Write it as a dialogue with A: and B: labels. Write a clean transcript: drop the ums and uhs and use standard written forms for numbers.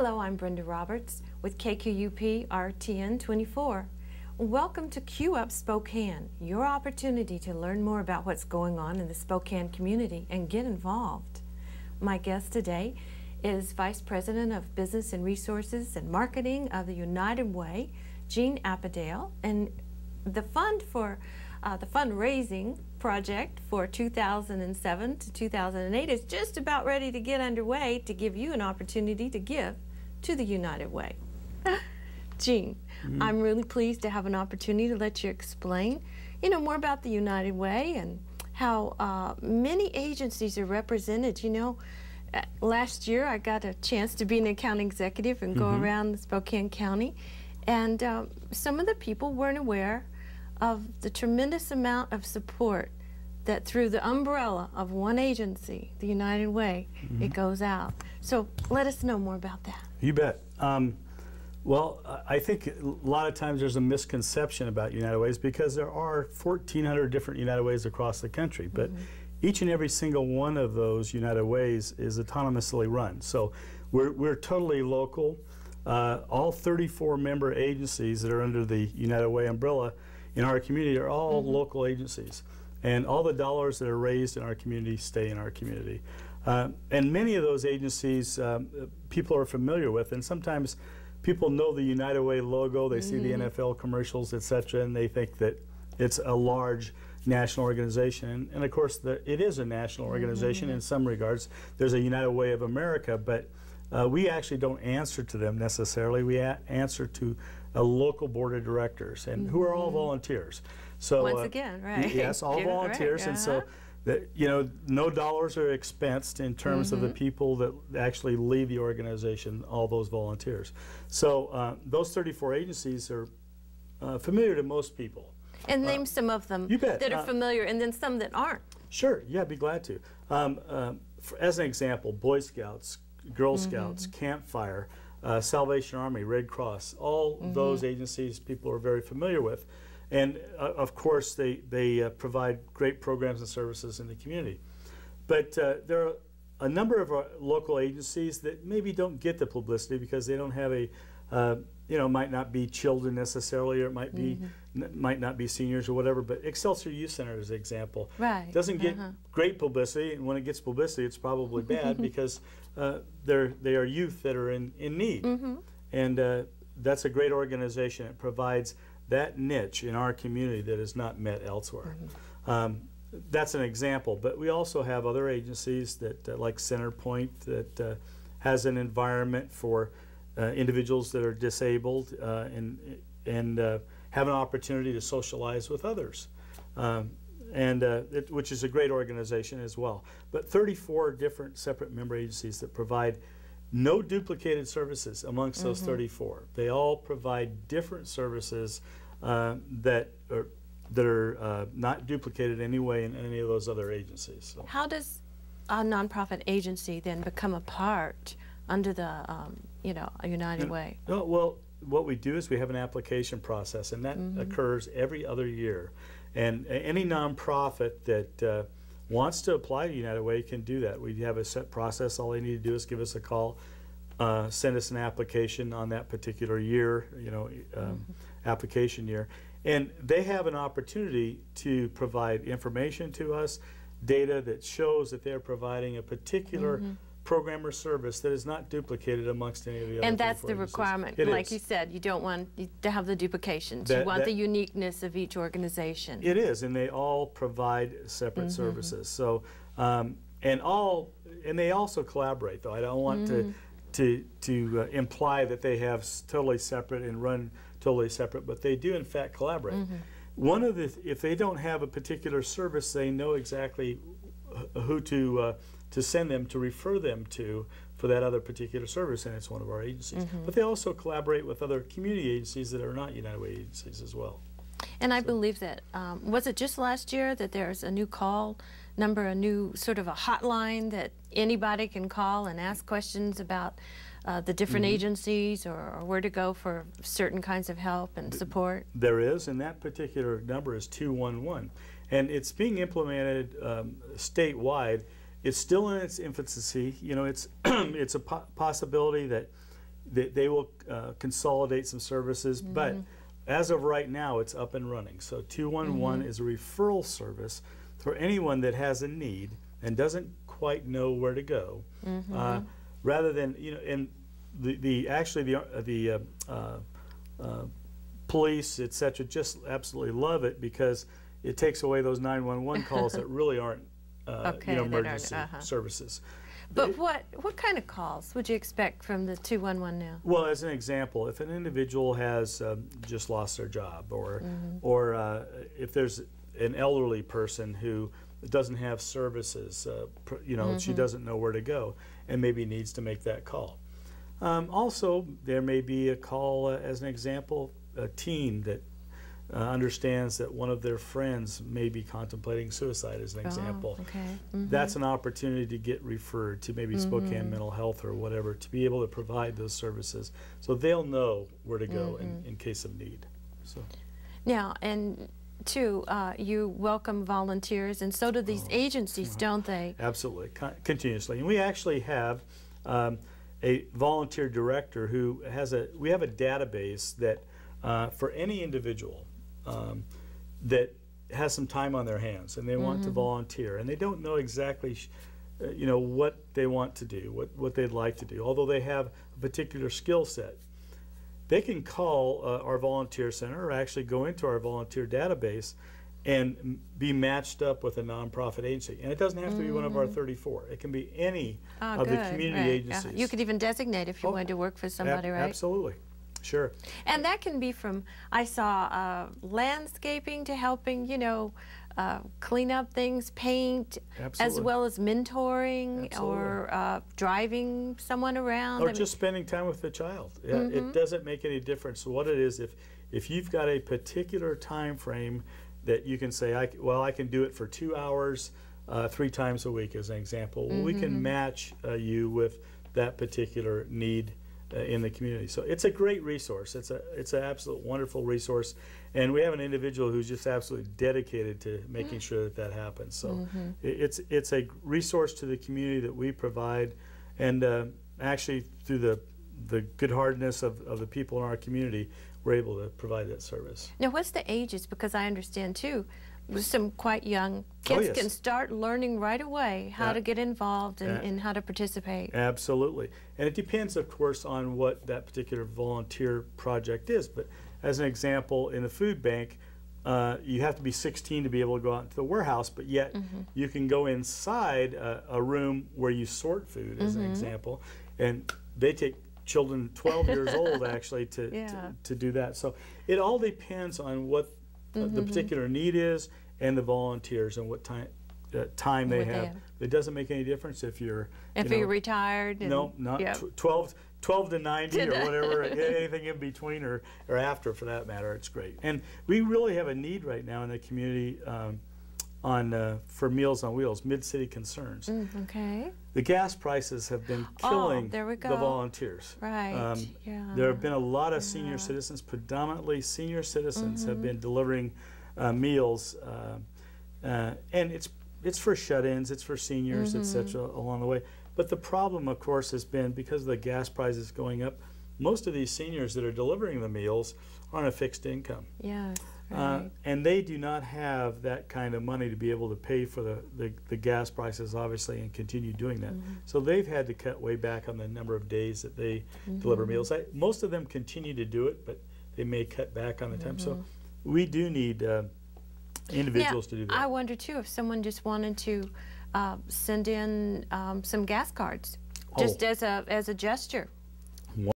A: Hello, I'm Brenda Roberts with KQUP RTN 24. Welcome to Q Up Spokane, your opportunity to learn more about what's going on in the Spokane community and get involved. My guest today is Vice President of Business and Resources and Marketing of the United Way, Jean Appadale, and the fund for the fundraising project for 2007 to 2008 is just about ready to get underway to give you an opportunity to give to the United Way. Jean, I'm really pleased to have an opportunity to let you explain, more about the United Way and how many agencies are represented. Last year I got a chance to be an account executive and go around Spokane County, and some of the people weren't aware of the tremendous amount of support that through the umbrella of one agency, the United Way, it goes out. So let us know more about that.
B: You bet. Well, I think a lot of times there's a misconception about United Ways because there are 1,400 different United Ways across the country, but each and every single one of those United Ways is autonomously run. So we're totally local. All 34 member agencies that are under the United Way umbrella in our community are all local agencies. And all the dollars that are raised in our community stay in our community. And many of those agencies people are familiar with, and sometimes people know the United Way logo, they see the NFL commercials, etc., and they think that it's a large national organization. And of course, it is a national organization in some regards. There's a United Way of America, but we actually don't answer to them necessarily. We answer to a local board of directors, and who are all volunteers. So
A: once again, right?
B: Yes, all volunteers, and so that, no dollars are expensed in terms of the people that actually lead the organization, all those volunteers. So those 34 agencies are familiar to most people.
A: And name some of them that are familiar, and then some that aren't.
B: Sure, yeah, I'd be glad to. As an example, Boy Scouts, Girl Scouts, Campfire, Salvation Army, Red Cross, all those agencies people are very familiar with. And of course, they provide great programs and services in the community. But there are a number of our local agencies that maybe don't get the publicity because they don't have might not be children necessarily, or it might be might not be seniors or whatever. But Excelsior Youth Center is an example.
A: Right.
B: Doesn't get great publicity, and when it gets publicity, it's probably bad because they are youth that are in need. And that's a great organization. It provides that niche in our community that is not met elsewhere. That's an example, but we also have other agencies that like Centerpoint that has an environment for individuals that are disabled and have an opportunity to socialize with others, which is a great organization as well. But 34 different separate member agencies that provide no duplicated services amongst those 34. They all provide different services that are not duplicated anyway in any of those other agencies. So.
A: How does a nonprofit agency then become a part under the a United Way?
B: Well, what we do is we have an application process, and that occurs every other year. And any nonprofit that wants to apply to United Way can do that. We have a set process. All they need to do is give us a call, send us an application on that particular year, application year, and they have an opportunity to provide information to us, data that shows that they're providing a particular program or service that is not duplicated amongst any of the other.
A: And that's the requirement. Like you said, you don't want to have the duplications. You want the uniqueness of each organization.
B: It is, and they all provide separate services. So, and they also collaborate. Though I don't want to imply that they have totally separate and run totally separate, but they do in fact collaborate. One of if they don't have a particular service, they know exactly who to send them, to refer them to for that other particular service, and it's one of our agencies. But they also collaborate with other community agencies that are not United Way agencies as well.
A: And I believe that, was it just last year that there's a new call number, a new sort of a hotline that anybody can call and ask questions about the different agencies or where to go for certain kinds of help and support? There
B: is, and that particular number is 211. And it's being implemented statewide. It's still in its infancy. It's it's a possibility that they will consolidate some services, but as of right now, it's up and running. So 211 is a referral service for anyone that has a need and doesn't quite know where to go, rather than, you know, and the police, etc., just absolutely love it because it takes away those 911 calls that really aren't you know, emergency services.
A: But what kind of calls would you expect from the 211 now?
B: Well, as an example, if an individual has just lost their job, or if there's an elderly person who doesn't have services, you know, she doesn't know where to go and maybe needs to make that call. Also, there may be a call, as an example, a teen that understands that one of their friends may be contemplating suicide, as an example. That's an opportunity to get referred to maybe Spokane Mental Health or whatever, to be able to provide those services, so they'll know where to go in case of need. So
A: now, and too, you welcome volunteers, and so do these agencies, don't they?
B: Absolutely, continuously. And we actually have a volunteer director who has we have a database that for any individual that has some time on their hands and they want to volunteer and they don't know exactly you know, what they want to do, what they'd like to do, although they have a particular skill set, they can call our volunteer center or actually go into our volunteer database and be matched up with a nonprofit agency. And it doesn't have to be one of our 34. It can be any of the community agencies.
A: You could even designate if you wanted to work for somebody, right?
B: Absolutely. Sure.
A: And that can be from, I saw landscaping to helping, you know, clean up things, paint, as well as mentoring or driving someone around.
B: Or just spending time with the child. It doesn't make any difference what it is. If you've got a particular time frame that you can say, well, I can do it for 2 hours 3 times a week, as an example, we can match you with that particular need in the community. So it's a great resource. It's an absolute wonderful resource, and we have an individual who's just absolutely dedicated to making sure that happens. So it's a resource to the community that we provide, and actually through the good-heartedness of the people in our community, we're able to provide that service.
A: Now, what's the ages? Because I understand too, some quite young kids can start learning right away how to get involved and how to participate.
B: Absolutely. And it depends, of course, on what that particular volunteer project is. But as an example, in the food bank, you have to be 16 to be able to go out into the warehouse, but yet you can go inside a room where you sort food, as an example, and they take children 12 years old actually to do that. So it all depends on what the particular need is and the volunteers and what time they have. It doesn't make any difference if you're
A: you're retired.
B: No, not 12 to 90 or whatever, anything in between or after, for that matter. It's great. And we really have a need right now in the community for Meals on Wheels, mid-city concerns. The gas prices have been killing the volunteers.
A: Right.
B: There have been a lot of senior citizens, predominantly senior citizens, have been delivering meals, and it's for shut-ins, it's for seniors, etc. along the way. But the problem, of course, has been because of the gas prices going up, most of these seniors that are delivering the meals are on a fixed income. And they do not have that kind of money to be able to pay for the gas prices, obviously, and continue doing that. So they've had to cut way back on the number of days that they deliver meals. Most of them continue to do it, but they may cut back on the time. So we do need individuals to do that.
A: I wonder, too, if someone just wanted to send in some gas cards, just as a gesture.